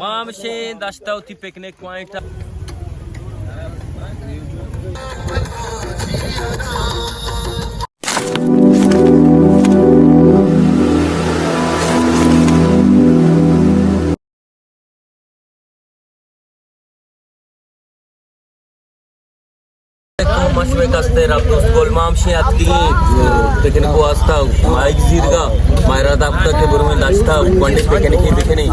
मामशे दाश्ता होती picnic point मामशे आती picnic वास्ता माइक जीरगा मायरा दाफ्ता के बुरमे नाश्ता पंडित पिकनिक बिकनी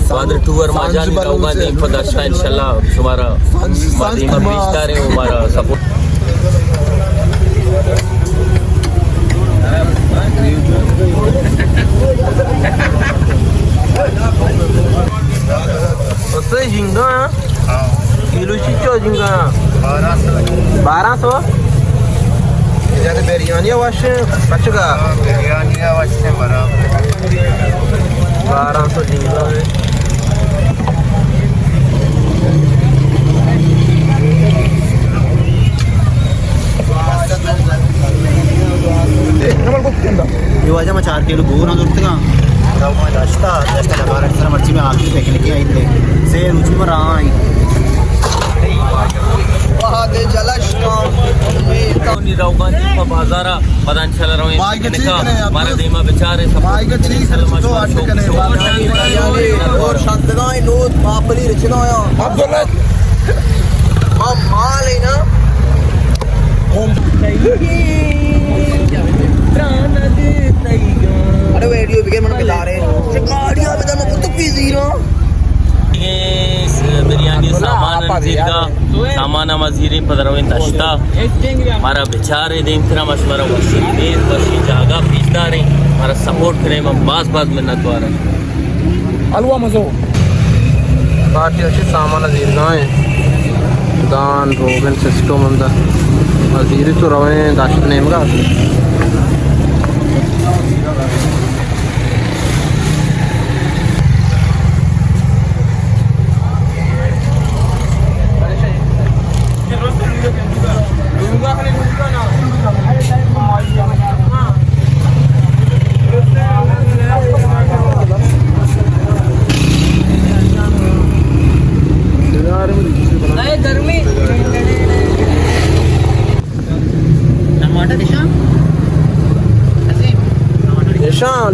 फादर टूर माजान होगा नहीं पदार्थ इंशाल्लाह तुम्हारा मादीमा बीचता रहे हमारा सपोर्ट उससे झिंगा किलो चिचो झिंगा 1200 yani biryani वाशे बचगा बिरयानी वाशे बराबर 1200 झिंगा है ఇవాళ మా 4 కిలో గోన దొరుకుతగా రవ్వ దస్తా లగారసర మర్చి మే ఆకి పికనిక్ అయితే సే రుచి మరాయి वहादे जलष्टा नी रौगानी का बाजारा पदान चल रहे हैं हमारा देमा बेचारे सब तो अटकने और शांतगाई नोट मापली रचनाया अब्दुल्ला हम माल है ना हम अरे वीडियो बिगेन मन बता रहे गाड़ियां बता मैं तो पीजी रहा बिरयानी सामान मजीरे पदरवे नश्ता हमारा बेचारे देम फिर मशवरा वसी देर वसी जागा पीछता रहे हमारा सपोर्ट करे हम बास बास मिन्नत वाला अलवा मजो पार्टी अच्छी सामान जीरगाएं दान रोगन सिस्टम अंदर मजीरे तो रवे दाश्त नेमगा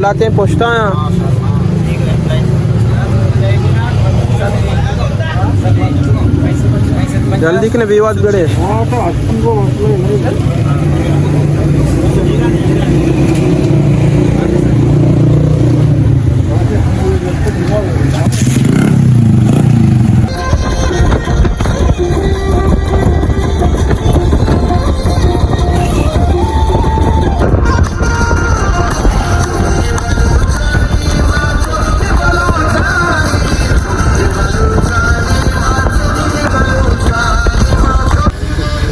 लाते हैं पोछता हैं जल्दी के विवाद गड़े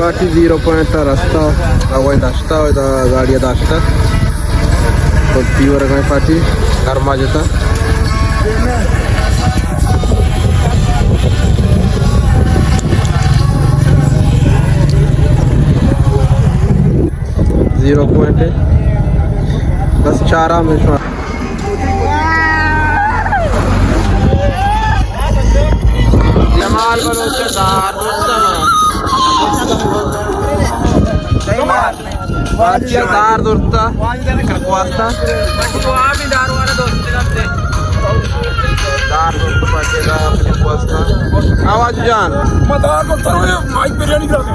पार्टी 0 पॉइंट रास्ता आवाज दाश्ता होता गाड़िया दाश्ता तो पीवर गए पार्टी कर्मा जाता जीरो पॉइंट है बस चारा में जमाल बलोचदार दार दोस्ता वास्ता दार वाला दोस्त दार दोस्त बचेगा अपने वास्ता आवाज जान मदार को तरह माइक बिरयानी करा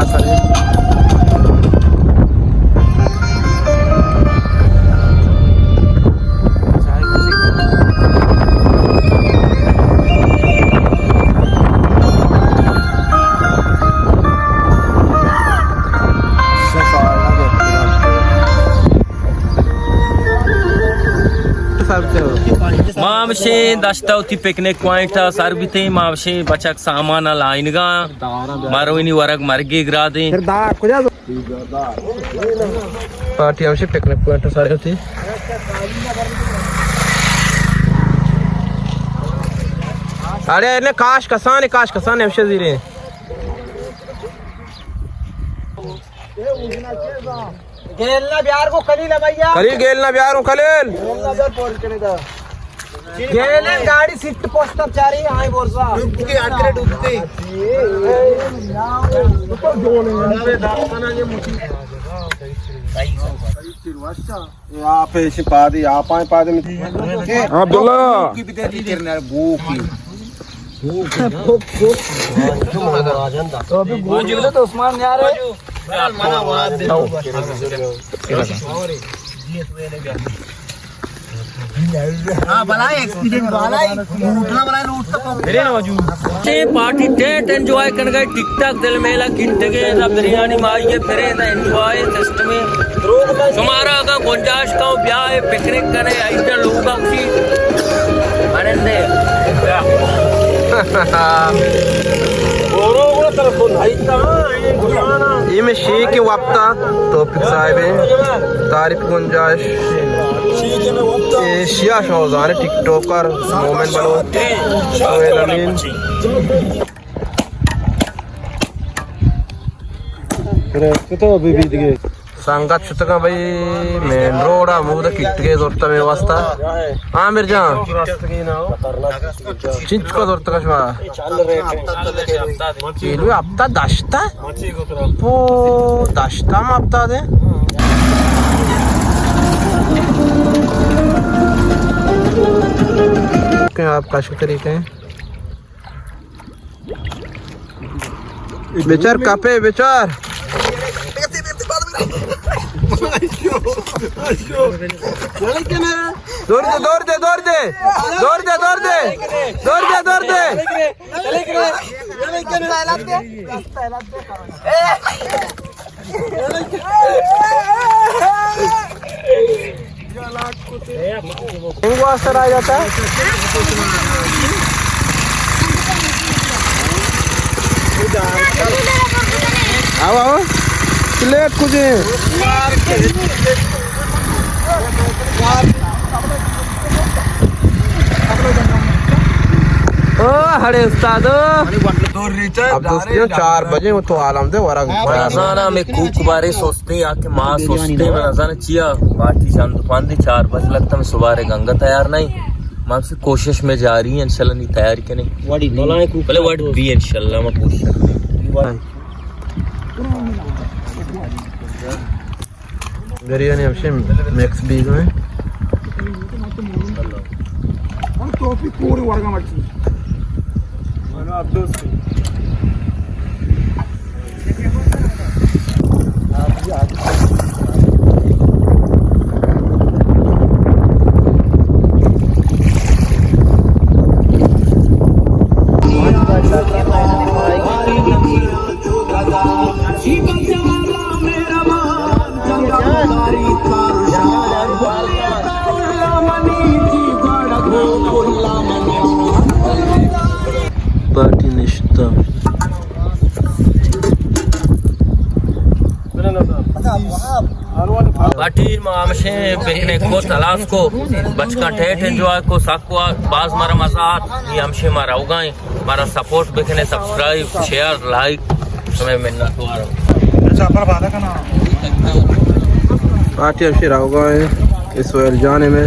सारे मामशे दस्ता उती पिकनिक पॉइंट था सर भी थे मामशे बचक सामान लाइनगा मारोइनी वरग मरगे गिरा दे पार्टी हमसे पिकनिक पॉइंट सारे होती अरे इन्हें काश कसान हमसे जीरे गेलना बिहार को खलील है भैया खलील गेलना बिहार हूँ खलील गेले गाड़ी सीट पोस्टर जा रही है आई बोल रहा डूबती आटरे डूबती आप ऐसे पादी आप आए पादी में अब्दुल्ला की भी तेरी करना है वो की तो अभी गोल जिले तो उस्मान यार है हाँ भला एक्सीडेंट वाला ही लूटना वाला लूटता मेरे ना बाजू ते पार्टी टेट एंजॉय कर गए टिकटॉक दिल मेला किंटे के सब बिरयानी मारिए फिरे ना एंजॉय सिस्टम में तुम्हारा का गुंजाइश का ब्याह है पिकनिक करे इधर लोग उसी आनंद है ये में शेख के वक्ता टॉपिक साहिब है तारीफ गुंजाइश एशिया शौजान टिकटॉकर मोमेंट बलोच सोहेल अमीन संगत छुतका भाई मेन रोड मूद किट्के दोर्ता में वास्ता हाँ मिर्जा चिंच को दोर्ता का शुमा चीलू हफ्ता दश्ता वो दश्ता में हफ्ता दे क्या आपका शुक्र तरीके हैं बेचार कापे बेचार दौड़ दे असर आ जाता है आओ प्लेट कुछ ओ हरे उस्ताद अब दोस्तों 4 बजे वो तो आलम थे वरग ना में कूक बारे सोचते आके माँ सोचते मैं नजारा चिया बाकी चांद पांदी 4 बजे लगता मैं सुबह गंगा तैयार नहीं माँ से कोशिश में जा रही है इंशाल्लाह नहीं तैयार के नहीं पहले वर्ड भी इंशाल्लाह मैं कोशिश बिरयानी हमसे मैक्स बीज में टॉपिक पूरी वर्गा मच्छी पार्टी निश्ता बाटी मामशे पिकनिक को तलाश को बचका ठेठ एंजॉय को साकवा बाज मारा मजाक ये हमशे मारा उगाए मारा सपोर्ट बिकने सब्सक्राइब शेयर लाइक समय मिलना तो आ रहा पार्टी हमसे रहोगा इस वेल जाने में